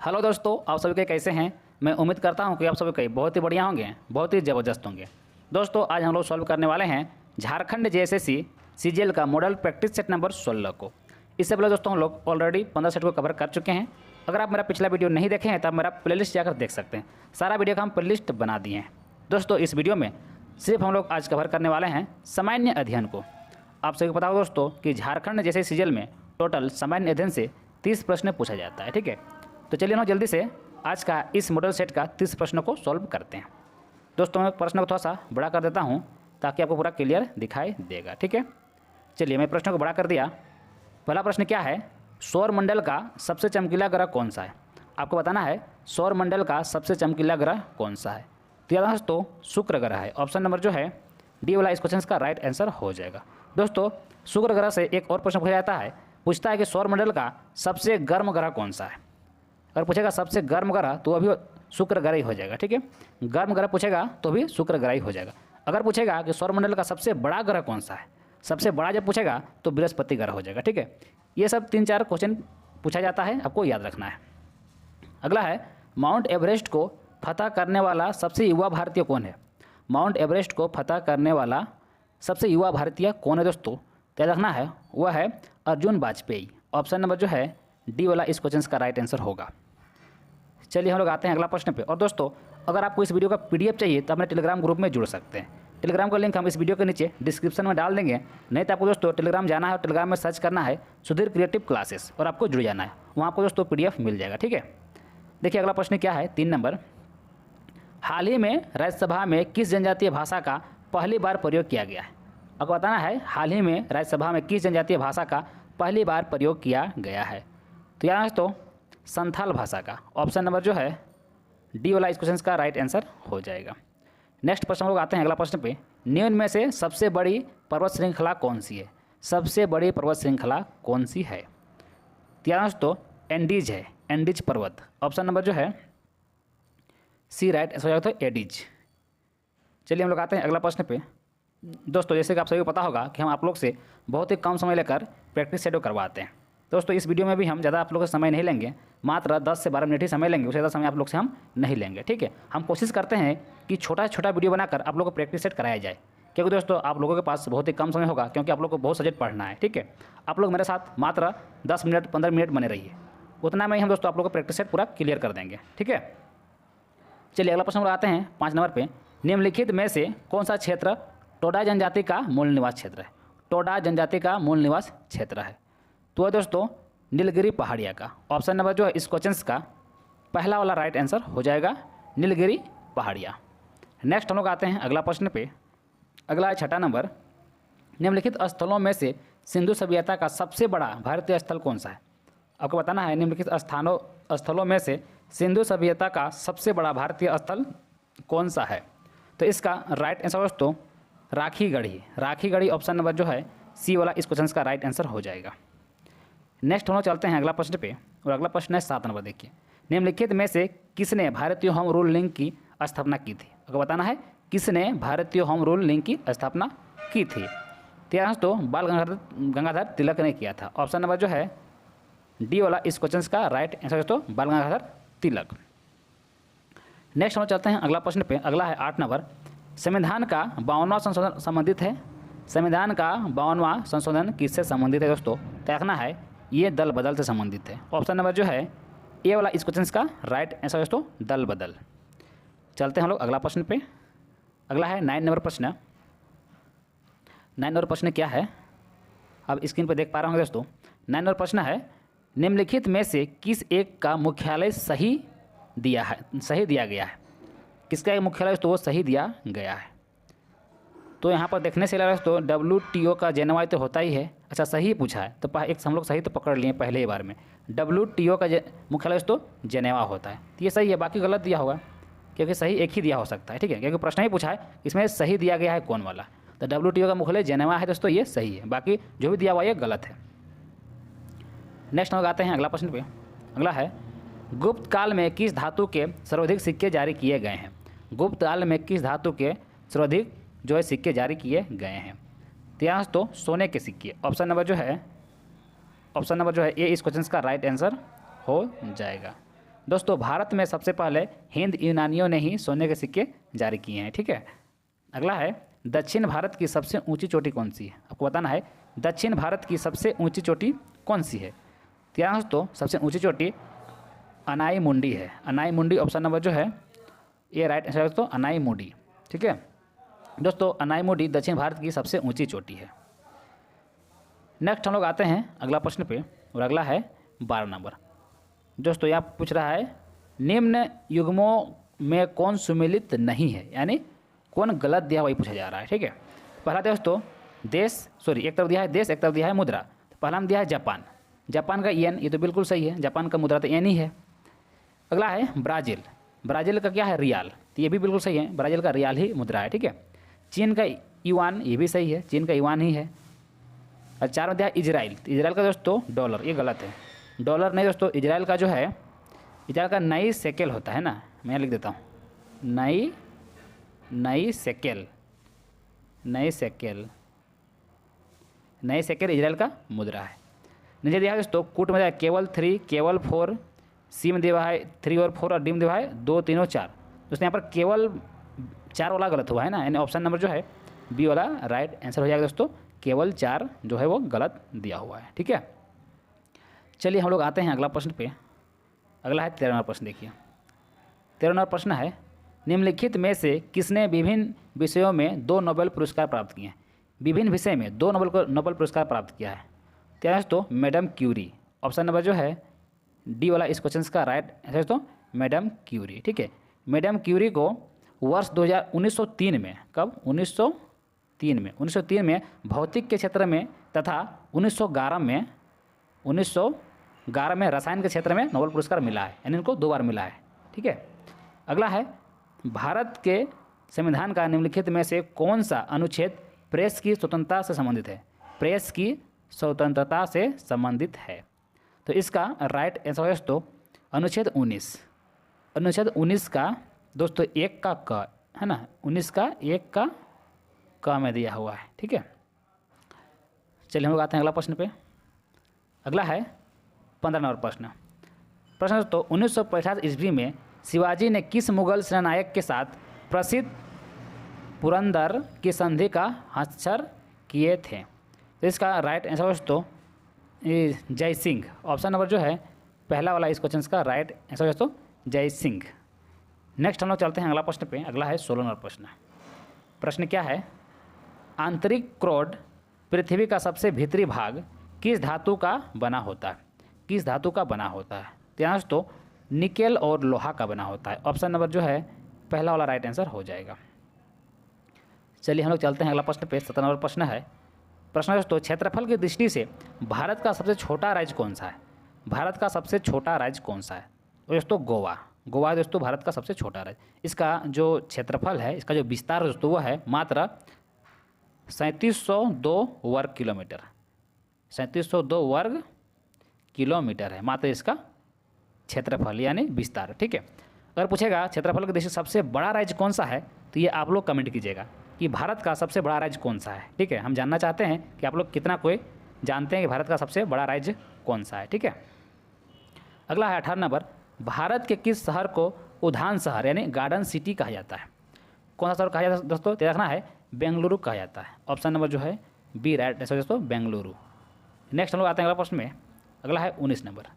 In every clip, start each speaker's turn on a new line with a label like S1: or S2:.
S1: Hello दोस्तों, आप सभी के कैसे हैं। मैं उम्मीद करता हूं कि आप सभी के बहुत ही बढ़िया होंगे, बहुत ही ज़बरदस्त होंगे। दोस्तों आज हम लोग सॉल्व करने वाले हैं झारखंड जेएसएससी सीजीएल का मॉडल प्रैक्टिस सेट नंबर 16 को। इससे पहले दोस्तों हम लोग ऑलरेडी 15 सेट को कवर कर चुके हैं। अगर आप मेरा पिछला वीडियो नहीं देखे हैं तो आप मेरा प्लेलिस्ट जाकर देख सकते हैं। सारा वीडियो का हम प्लेलिस्ट बना दिए हैं। दोस्तों इस वीडियो में सिर्फ हम लोग आज कवर करने वाले हैं सामान्य अध्ययन को। आप सभी को पता हो दोस्तों कि झारखंड जैसे सीजीएल में टोटल सामान्य अध्ययन से 30 प्रश्न पूछा जाता है। ठीक है, तो चलिए ना जल्दी से आज का इस मॉडल सेट का 30 प्रश्नों को सॉल्व करते हैं। दोस्तों मैं प्रश्न को थोड़ा सा बड़ा कर देता हूं ताकि आपको पूरा क्लियर दिखाई देगा। ठीक है, चलिए मैं प्रश्न को बड़ा कर दिया। पहला प्रश्न क्या है, सौर मंडल का सबसे चमकीला ग्रह कौन सा है। आपको बताना है सौर मंडल का सबसे चमकीला ग्रह कौन सा है। तो याद दोस्तों शुक्र ग्रह है। ऑप्शन नंबर जो है डी वाला इस क्वेश्चन का राइट आंसर हो जाएगा। दोस्तों शुक्र ग्रह से एक और प्रश्न पूछा जाता है, पूछता है कि सौर मंडल का सबसे गर्म ग्रह कौन सा है। अगर पूछेगा सबसे गर्म ग्रह तो अभी शुक्र ग्रह ही हो जाएगा। ठीक है, गर्म ग्रह पूछेगा तो भी शुक्र ग्रह ही हो जाएगा। अगर पूछेगा कि सौरमंडल का सबसे बड़ा ग्रह कौन सा है, सबसे बड़ा जब पूछेगा तो बृहस्पति ग्रह हो जाएगा। ठीक है, ये सब 3-4 क्वेश्चन पूछा जाता है, आपको याद रखना है। अगला है माउंट एवरेस्ट को फतह करने वाला सबसे युवा भारतीय कौन है। माउंट एवरेस्ट को फतह करने वाला सबसे युवा भारतीय कौन है दोस्तों, तो याद रखना है वह है अर्जुन वाजपेयी। ऑप्शन नंबर जो है डी वाला इस क्वेश्चन का राइट आंसर होगा। चलिए हम लोग आते हैं अगला प्रश्न पे। और दोस्तों अगर आपको इस वीडियो का पीडीएफ चाहिए तो अपने टेलीग्राम ग्रुप में जुड़ सकते हैं। टेलीग्राम का लिंक हम इस वीडियो के नीचे डिस्क्रिप्शन में डाल देंगे। नहीं तो आपको दोस्तों टेलीग्राम जाना है और टेलीग्राम में सर्च करना है सुधीर क्रिएटिव क्लासेस और आपको जुड़ जाना है, वहाँ आपको दोस्तों पीडीएफ मिल जाएगा। ठीक है, देखिए अगला प्रश्न क्या है 3 नंबर। हाल ही में राज्यसभा में किस जनजातीय भाषा का पहली बार प्रयोग किया गया है। आपको बताना है हाल ही में राज्यसभा में किस जनजातीय भाषा का पहली बार प्रयोग किया गया है। तो यार दोस्तों संथाल भाषा का। ऑप्शन नंबर जो है डी वाला इस क्वेश्चन का राइट आंसर हो जाएगा। नेक्स्ट प्रश्न हम लोग आते हैं अगला प्रश्न पे। निम्न में से सबसे बड़ी पर्वत श्रृंखला कौन सी है। सबसे बड़ी पर्वत श्रृंखला कौन सी है। तो यार दोस्तों एंडीज है, एंडीज पर्वत। ऑप्शन नंबर जो है सी राइट आंसर हो जाएगा, तो एडीज। चलिए हम लोग आते हैं अगला प्रश्न पे। दोस्तों जैसे कि आप सभी को पता होगा कि हम आप लोग से बहुत ही कम समय लेकर प्रैक्टिस सेट करवाते हैं। दोस्तों इस वीडियो में भी हम ज़्यादा आप लोगों से समय नहीं लेंगे, मात्र 10 से 12 मिनट ही समय लेंगे, उससे ज़्यादा समय आप लोग से हम नहीं लेंगे। ठीक है, हम कोशिश करते हैं कि छोटा छोटा वीडियो बनाकर आप लोगों को प्रैक्टिस सेट कराया जाए, क्योंकि दोस्तों आप लोगों के पास बहुत ही कम समय होगा, क्योंकि आप लोग को बहुत सब्जेक्ट पढ़ना है। ठीक है, आप लोग मेरे साथ मात्र 10 मिनट 15 मिनट बने रहिए, उतना में ही हम दोस्तों आप लोग को प्रैक्टिस सेट पूरा क्लियर कर देंगे। ठीक है, चलिए अगला प्रश्न आते हैं 5 नंबर पर। निम्नलिखित में से कौन सा क्षेत्र टोडा जनजाति का मूल निवास क्षेत्र है। टोडा जनजाति का मूल निवास क्षेत्र है तो दोस्तों नीलगिरी पहाड़िया का। ऑप्शन नंबर जो है इस क्वेश्चन का पहला वाला राइट आंसर हो जाएगा, नीलगिरी पहाड़िया। नेक्स्ट हम लोग आते हैं अगला प्रश्न पे। अगला है 6 नंबर। निम्नलिखित स्थलों में से सिंधु सभ्यता का सबसे बड़ा भारतीय स्थल कौन सा है। आपको बताना है निम्नलिखित स्थलों में से सिंधु सभ्यता का सबसे बड़ा भारतीय स्थल कौन सा है। तो इसका राइट आंसर दोस्तों राखीगढ़ी। राखीगढ़ी ऑप्शन नंबर जो है सी वाला इस क्वेश्चन का राइट आंसर हो जाएगा। नेक्स्ट हम लोग चलते हैं अगला प्रश्न पे। और अगला प्रश्न है 7 नंबर। देखिए निम्नलिखित में से किसने भारतीय होम रूल लीग की स्थापना की थी। आपको बताना है किसने भारतीय होम रूल लीग की स्थापना की थी। तो बाल गंगाधर तिलक ने किया था। ऑप्शन नंबर जो है डी वाला इस क्वेश्चन का राइट आंसर दोस्तों बाल गंगाधर तिलक। नेक्स्ट हम लोग चलते हैं अगला प्रश्न पे। अगला है 8 नंबर। संविधान का 52वां संशोधन संबंधित है। संविधान का 52वां संशोधन किससे संबंधित है दोस्तों, तो रखना है ये दल बदल से संबंधित है। ऑप्शन नंबर जो है ए वाला इस क्वेश्चन का राइट आंसर दोस्तों दल बदल। चलते हैं हम लोग अगला प्रश्न पे। अगला है 9 नंबर प्रश्न। 9 नंबर प्रश्न क्या है, अब स्क्रीन पर देख पा रहे होंगे दोस्तों। 9 नंबर प्रश्न है निम्नलिखित में से किस एक का मुख्यालय सही दिया गया है। किसका मुख्यालय तो वो सही दिया गया है। तो यहाँ पर देखने से लग रहा है तो WTO का जेनेवा तो होता ही है। अच्छा सही पूछा है तो एक हम लोग सही तो पकड़ लिए पहले ही बार में। WTO का मुख्यालय तो जेनेवा होता है, तो ये सही है। बाकी गलत दिया होगा क्योंकि सही एक ही दिया हो सकता है। ठीक है, क्योंकि प्रश्न ही पूछा है इसमें सही दिया गया है कौन वाला, तो WTO का मुख्यालय जेनेवा है दोस्तों, ये सही है। बाकी जो भी दिया हुआ ये गलत है। नेक्स्ट हम लोग आते हैं अगला प्रश्न पे। अगला है गुप्त काल में किस धातु के सर्वाधिक सिक्के जारी किए गए हैं। गुप्त काल में किस धातु के सर्वाधिक जो है सिक्के जारी किए गए हैं। तो यहाँ तो सोने के सिक्के। ऑप्शन नंबर जो है ए इस क्वेश्चन का राइट आंसर हो जाएगा। दोस्तों भारत में सबसे पहले हिंद यूनानियों ने ही सोने के सिक्के जारी किए हैं। ठीक है, अगला है दक्षिण भारत की सबसे ऊंची चोटी कौन सी है? आपको बताना है दक्षिण भारत की सबसे ऊंची चोटी कौन सी है। तो यहाँ दोस्तों सबसे ऊंची चोटी अनाई मुंडी है। अनाई मुंडी ऑप्शन नंबर जो है ये राइट आंसर है दोस्तों, अनाई मुंडी। ठीक है दोस्तों, अनाई मुंडी दक्षिण भारत की सबसे ऊंची चोटी है। नेक्स्ट हम लोग आते हैं अगला प्रश्न पे, और अगला है 12 नंबर। दोस्तों यहाँ पूछ रहा है निम्न युग्मों में कौन सुमेलित नहीं है, यानी कौन गलत दिया वही पूछा जा रहा है। ठीक है, पहला दोस्तों एक तरफ दिया है देश, एक तरफ दिया है मुद्रा। तो पहला में दिया है जापान, जापान का येन, ये तो बिल्कुल सही है, जापान का मुद्रा तो येन ही है। अगला है ब्राज़ील, ब्राज़ील का क्या है रियाल, तो ये भी बिल्कुल सही है, ब्राज़ील का रियाल ही मुद्रा है। ठीक है, चीन का युआन, ये भी सही है, चीन का युआन ही है। और 4 में दिया इजराइल, तो इजराइल का दोस्तों डॉलर, ये गलत है, डॉलर नहीं दोस्तों, इजराइल का जो है इजराइल का नई सेकेल होता है ना, मैं लिख देता हूँ नई सेकेल इजराइल का मुद्रा है। नीचे दिया है दोस्तों कूट में दिया केवल 3, केवल 4, सी में दिया है 3 और 4, और डी में दिया है 2, 3 और 4। दोस्तों यहाँ पर केवल 4 वाला गलत हुआ है ना, यानी ऑप्शन नंबर जो है बी वाला राइट आंसर हो जाएगा दोस्तों, केवल 4 जो है वो गलत दिया हुआ है। ठीक है, चलिए हम लोग आते हैं अगला प्रश्न पे। अगला है 13वां प्रश्न। देखिए 13वां प्रश्न है निम्नलिखित में से किसने विभिन्न विषयों में 2 नोबेल पुरस्कार प्राप्त किए हैं? विभिन्न विषय में 2 नोबेल पुरस्कार प्राप्त किया है। क्या है दोस्तों? Madam Curie. ऑप्शन नंबर जो है डी वाला इस क्वेश्चन का राइट आंसर दोस्तों मैडम क्यूरी। ठीक है, मैडम क्यूरी को वर्ष 1903 में, कब? 1903 में भौतिक के क्षेत्र में तथा 1911 में रसायन के क्षेत्र में नोबेल पुरस्कार मिला है, यानी इनको 2 बार मिला है। ठीक है, अगला है भारत के संविधान का निम्नलिखित में से कौन सा अनुच्छेद प्रेस की स्वतंत्रता से संबंधित है? प्रेस की स्वतंत्रता से संबंधित है। तो इसका राइट आंसर है दोस्तों अनुच्छेद 19। अनुच्छेद 19 का दोस्तों 1 का क है ना, 19 का 1 का क में दिया हुआ है। ठीक है, चलिए हम लोग आते हैं अगला प्रश्न पे। अगला है 15 नंबर प्रश्न। प्रश्न दोस्तों 1950 ईस्वी में शिवाजी ने किस मुगल सेनानायक के साथ प्रसिद्ध पुरंदर की संधि का हस्ताक्षर किए थे? तो इसका राइट आंसर दोस्तों जय सिंह। ऑप्शन नंबर जो है पहला वाला इस क्वेश्चन का राइट आंसर दोस्तों जय सिंह। नेक्स्ट हम लोग चलते हैं अगला प्रश्न पे। अगला है 16 नंबर प्रश्न। प्रश्न क्या है? आंतरिक क्रोड पृथ्वी का सबसे भीतरी भाग किस धातु का बना होता है? किस धातु का बना होता है? यहाँ दोस्तों निकेल और लोहा का बना होता है। ऑप्शन नंबर जो है पहला वाला राइट आंसर हो जाएगा। चलिए हम लोग चलते हैं अगला प्रश्न पे। 17 नंबर प्रश्न है। प्रश्न दोस्तों क्षेत्रफल की दृष्टि से भारत का सबसे छोटा राज्य कौन सा है? भारत का सबसे छोटा राज्य कौन सा है? तो दोस्तों गोवा। गोवा दोस्तों भारत का सबसे छोटा राज्य। इसका जो क्षेत्रफल है, इसका जो विस्तार दोस्तों वो है मात्र 3702 वर्ग किलोमीटर। 3702 वर्ग किलोमीटर है मात्र इसका क्षेत्रफल यानी विस्तार। ठीक है, अगर पूछेगा क्षेत्रफल की दृष्टि से सबसे बड़ा राज्य कौन सा है, तो ये आप लोग कमेंट कीजिएगा कि भारत का सबसे बड़ा राज्य कौन सा है। ठीक है, हम जानना चाहते हैं कि आप लोग कितना कोई जानते हैं कि भारत का सबसे बड़ा राज्य कौन सा है। ठीक है, अगला है 18 नंबर। भारत के किस शहर को उद्यान शहर यानी गार्डन सिटी कहा जाता है? कौन सा शहर कहा जाता है दोस्तों? तो रखना है बेंगलुरु कहा जाता है। ऑप्शन नंबर जो है बी राइट आंसर दोस्तों बेंगलुरु। नेक्स्ट हम लोग आते हैं अगला प्रश्न में। अगला है 19 नंबर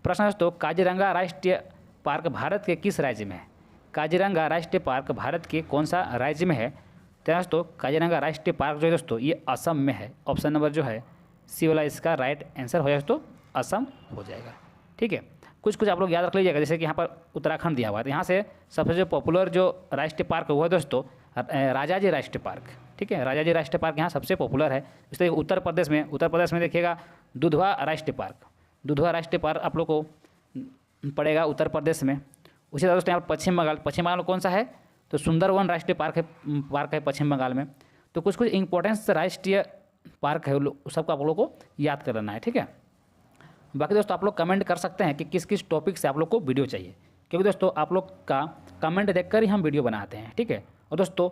S1: प्रश्न दोस्तों काजीरंगा राष्ट्रीय पार्क भारत के किस राज्य में है? काजीरंगा राष्ट्रीय पार्क भारत के कौन सा राज्य में है? तो दोस्तों काजीरंगा राष्ट्रीय पार्क जो है दोस्तों ये असम में है। ऑप्शन नंबर जो है सी वाला इसका राइट आंसर हो जाए दोस्तों असम हो जाएगा। ठीक है, कुछ आप लोग याद रख लीजिएगा, जैसे कि यहाँ पर उत्तराखंड दिया हुआ है, तो यहाँ से सबसे जो पॉपुलर जो राष्ट्रीय पार्क हुआ है दोस्तों राजाजी राष्ट्रीय पार्क। ठीक है, राजाजी राष्ट्रीय पार्क यहाँ सबसे पॉपुलर है। इस तरह उत्तर प्रदेश में देखिएगा दुधवा राष्ट्रीय पार्क। दुधवा राष्ट्रीय पार्क आप लोग को पड़ेगा उत्तर प्रदेश में। उसी तरह दोस्तों यहाँ पर पश्चिम बंगाल में कौन सा है? तो सुंदरवन राष्ट्रीय पार्क है पश्चिम बंगाल में। तो कुछ इंपॉर्टेंस राष्ट्रीय पार्क है सबको आप लोगों को याद कर लेना है। ठीक है, बाकी दोस्तों आप लोग कमेंट कर सकते हैं कि किस किस टॉपिक से आप लोग को वीडियो चाहिए, क्योंकि दोस्तों आप लोग का कमेंट देखकर ही हम वीडियो बनाते हैं। ठीक है, और दोस्तों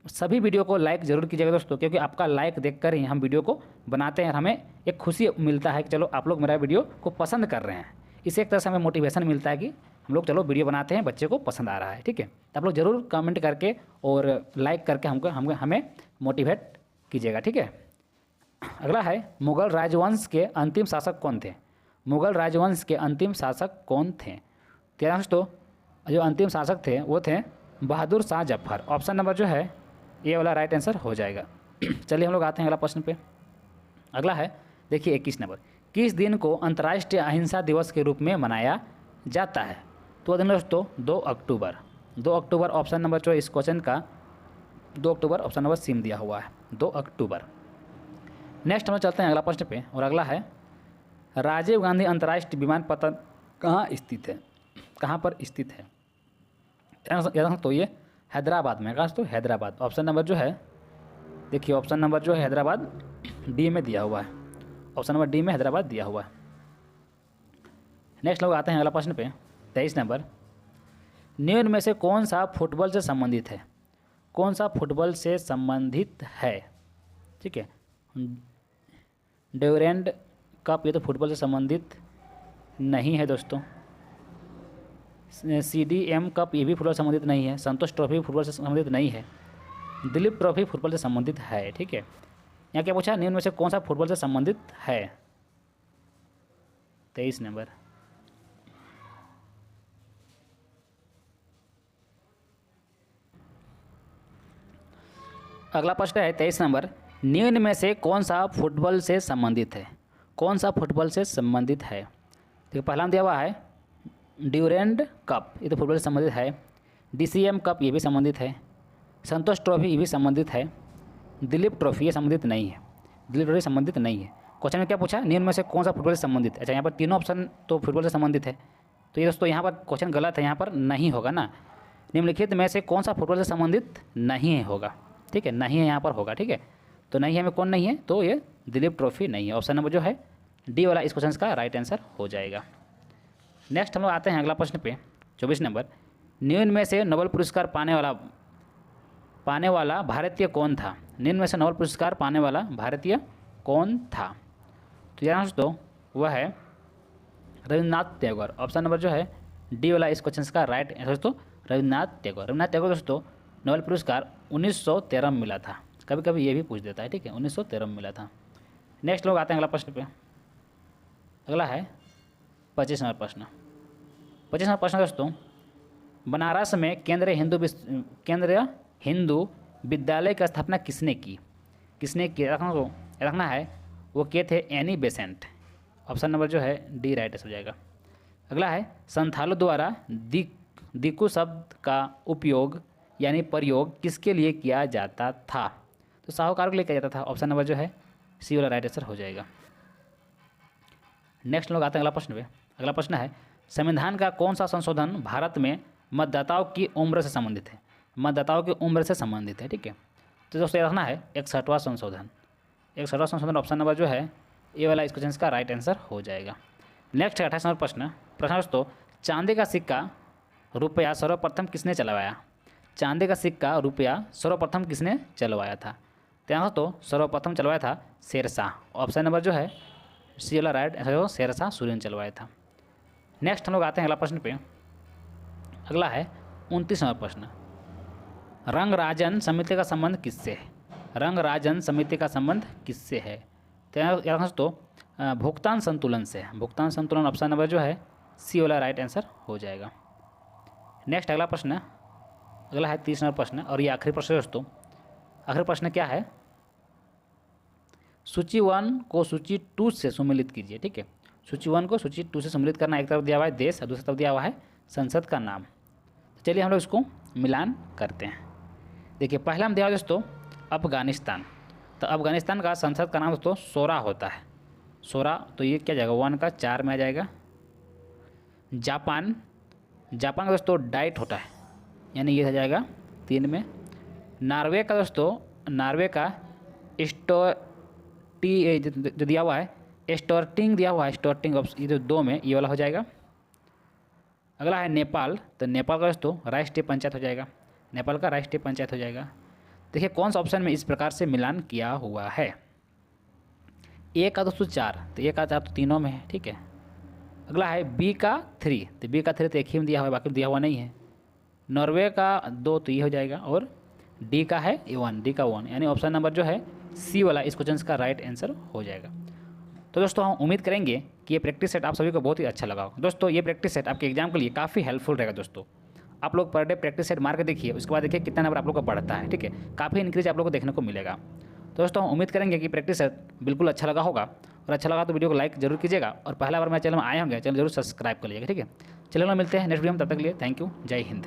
S1: सभी वीडियो को लाइक ज़रूर कीजिएगा दोस्तों, क्योंकि आपका लाइक देखकर ही हम वीडियो को बनाते हैं और हमें एक खुशी मिलता है कि चलो आप लोग मेरा वीडियो को पसंद कर रहे हैं। इससे एक तरह से हमें मोटिवेशन मिलता है कि हम लोग चलो वीडियो बनाते हैं, बच्चे को पसंद आ रहा है। ठीक है, तो आप लोग ज़रूर कमेंट करके और लाइक करके हमें मोटिवेट कीजिएगा। ठीक है, अगला है मुगल राजवंश के अंतिम शासक कौन थे? मुगल राजवंश के अंतिम शासक कौन थे? तेरह दोस्तों, जो अंतिम शासक थे वो थे बहादुर शाह जफर। ऑप्शन नंबर जो है ये वाला राइट आंसर हो जाएगा। चलिए हम लोग आते हैं अगला प्रश्न पे। अगला है देखिए 21 नंबर, किस दिन को अंतर्राष्ट्रीय अहिंसा दिवस के रूप में मनाया जाता है? तो दिन दोस्तों 2 अक्टूबर। 2 अक्टूबर ऑप्शन नंबर जो है इस क्वेश्चन का 2 अक्टूबर ऑप्शन नंबर सी में दिया हुआ है, 2 अक्टूबर। नेक्स्ट हम लोग चलते हैं अगला प्रश्न पे, और अगला है राजीव गांधी अंतर्राष्ट्रीय विमानपत्तन कहाँ स्थित है? कहाँ पर स्थित है? तो ये हैदराबाद में। कहाँ? तो हैदराबाद। ऑप्शन नंबर जो है देखिए, ऑप्शन नंबर जो है हैदराबाद डी में दिया हुआ है। ऑप्शन नंबर डी में हैदराबाद दिया हुआ है। नेक्स्ट लोग आते हैं अगला प्रश्न पे, 23 नंबर, निम्न में से कौन सा फुटबॉल से संबंधित है? कौन सा फुटबॉल से संबंधित है? ठीक है, ड्यूरेंड कप ये तो फुटबॉल से संबंधित नहीं है दोस्तों। CDM कप ये भी फुटबॉल से संबंधित नहीं है। संतोष ट्रॉफी फुटबॉल से संबंधित नहीं है। दिलीप ट्रॉफी फुटबॉल से संबंधित है। ठीक है, यहाँ क्या पूछा? निम्न में से कौन सा फुटबॉल से संबंधित है? 23 नंबर। अगला प्रश्न है 23 नंबर, निम्न में से कौन सा फुटबॉल से संबंधित है? कौन सा फुटबॉल से संबंधित है? देखिए पहला में दिया हुआ है ड्यूरेंड कप, ये तो फुटबॉल से संबंधित है। DCM कप ये भी संबंधित है। संतोष ट्रॉफी ये भी संबंधित है। दिलीप ट्रॉफी ये संबंधित नहीं है। दिलीप ट्रॉफी संबंधित नहीं है। क्वेश्चन में क्या पूछा? निम्न में से कौन सा फुटबॉल से संबंधित है? अच्छा, यहाँ पर तीनों ऑप्शन तो फुटबॉल से संबंधित है, तो ये दोस्तों यहाँ पर क्वेश्चन गलत है, यहाँ पर नहीं होगा ना। निम्नलिखित में से कौन सा फुटबॉल से संबंधित नहीं होगा? ठीक है, नहीं है यहाँ पर होगा। ठीक है, तो नहीं है में कौन नहीं है? तो ये दिलीप ट्रॉफी नहीं है। ऑप्शन नंबर जो है डी वाला इस क्वेश्चन का राइट आंसर हो जाएगा। नेक्स्ट हम लोग आते हैं अगला प्रश्न पे, 24 नंबर, निम्न में से नोबेल पुरस्कार पाने वाला भारतीय कौन था? निम्न में से नोबेल पुरस्कार पाने वाला भारतीय कौन था? तो यहाँ दोस्तों वह है रविन्द्रनाथ टैगोर। ऑप्शन नंबर जो है डी वाला इस क्वेश्चन का राइट आंसर दोस्तों रविन्द्रनाथ टैगोर। रविन्द्रनाथ टैगोर दोस्तों नोबेल पुरस्कार 1913 में मिला था। कभी कभी ये भी पूछ देता है। ठीक है, 1913 में मिला था। नेक्स्ट लोग आते हैं अगला प्रश्न पे। अगला है 25 नंबर प्रश्न। 25 नंबर प्रश्न दोस्तों, बनारस में केंद्रीय हिंदू विद्यालय की स्थापना किसने की? किसने की रखना है, वो के थे एनी बेसेंट। ऑप्शन नंबर जो है डी राइट हो जाएगा। अगला है संथालों द्वारा दिकु शब्द का उपयोग यानी प्रयोग किसके लिए किया जाता था? तो साहूकार के लिए किया जाता था। ऑप्शन नंबर जो है सी वाला राइट आंसर हो जाएगा। नेक्स्ट लोग आते हैं अगला प्रश्न पे। अगला प्रश्न है संविधान का कौन सा संशोधन भारत में मतदाताओं की उम्र से संबंधित है? मतदाताओं की उम्र से संबंधित है। ठीक है, तो दोस्तों रखना है 61वां संशोधन। 61वां संशोधन ऑप्शन नंबर जो है ये वाला इस क्वेश्चन का राइट आंसर हो जाएगा। नेक्स्ट 28 नंबर प्रश्न दोस्तों, चांदी का सिक्का रुपया सर्वप्रथम किसने चलवाया? चांदी का सिक्का रुपया सर्वप्रथम किसने चलवाया था? तो यहाँ तो सर्वप्रथम चलवाया था शेरशाह। ऑप्शन नंबर जो है सी वाला राइट आंसर शेरशाह सूरी ने चलवाया था। नेक्स्ट हम लोग आते हैं अगला प्रश्न पे। अगला है 29 नंबर प्रश्न, रंगराजन समिति का संबंध किससे है? रंगराजन समिति का संबंध किससे है? तो यहाँ दोस्तों भुगतान संतुलन से। भुगतान संतुलन ऑप्शन नंबर जो है सी वाला राइट आंसर हो जाएगा। नेक्स्ट अगला प्रश्न, अगला है 30 नंबर प्रश्न, और ये आखिरी प्रश्न दोस्तों। आखिरी प्रश्न क्या है? सूची 1 को सूची 2 से सम्मिलित कीजिए। ठीक है, सूची 1 को सूची 2 से सम्मिलित करना। एक तरफ दिया हुआ है देश और दूसरी तरफ दिया हुआ है संसद का नाम। तो चलिए हम लोग इसको मिलान करते हैं। देखिए पहला में दिया हुआ दोस्तों अफगानिस्तान। तो अफगानिस्तान का संसद का नाम दोस्तों शोरा होता है। शोरा, तो ये क्या जाएगा 1 का 4 में आ जाएगा। जापान का दोस्तों डाइट होता है, यानी ये आ जाएगा 3 में। नॉर्वे का दोस्तों नॉर्वे का जो दिया हुआ है स्टोर्टिंग दिया हुआ है। स्टोर्टिंग ये जो 2 में ये वाला हो जाएगा। अगला है नेपाल। तो नेपाल का दोस्तों राष्ट्रीय पंचायत हो जाएगा। नेपाल का राष्ट्रीय पंचायत हो जाएगा। देखिए कौन सा ऑप्शन में इस प्रकार से मिलान किया हुआ है। 1 का दोस्तों 4, तो 1 का 4 तो तीनों में है। ठीक है, अगला है बी का 3, तो बी का 3 तो एक ही में दिया हुआ है, बाकी में दिया हुआ नहीं है। नॉर्वे का 2 तो ये हो जाएगा, और डी का है 1, डी का 1, यानी ऑप्शन नंबर जो है सी वाला इस क्वेश्चन का राइट आंसर हो जाएगा। तो दोस्तों हम उम्मीद करेंगे कि ये प्रैक्टिस सेट आप सभी को बहुत ही अच्छा लगा होगा। दोस्तों ये प्रैक्टिस सेट आपके एग्जाम के लिए काफ़ी हेल्पफुल रहेगा। दोस्तों आप लोग पर डे प्रैक्टिस सेट मार के देखिए, उसके बाद देखिए कितना नंबर आप लोग का बढ़ता है। ठीक है, काफ़ी इंक्रीज आप लोग को देखने को मिलेगा। तो दोस्तों हम उम्मीद करेंगे कि प्रैक्टिस सेट बिल्कुल अच्छा लगा होगा, और अच्छा लगा तो वीडियो को लाइक जरूर कीजिएगा, और पहला बार मेरे चैनल में आए होंगे चैनल जरूर सब्सक्राइब कर लीजिएगा। ठीक है, चलिए मिलते हैं नेक्स्ट वीडियो में, तब तक के लिए थैंक यू, जय हिंद।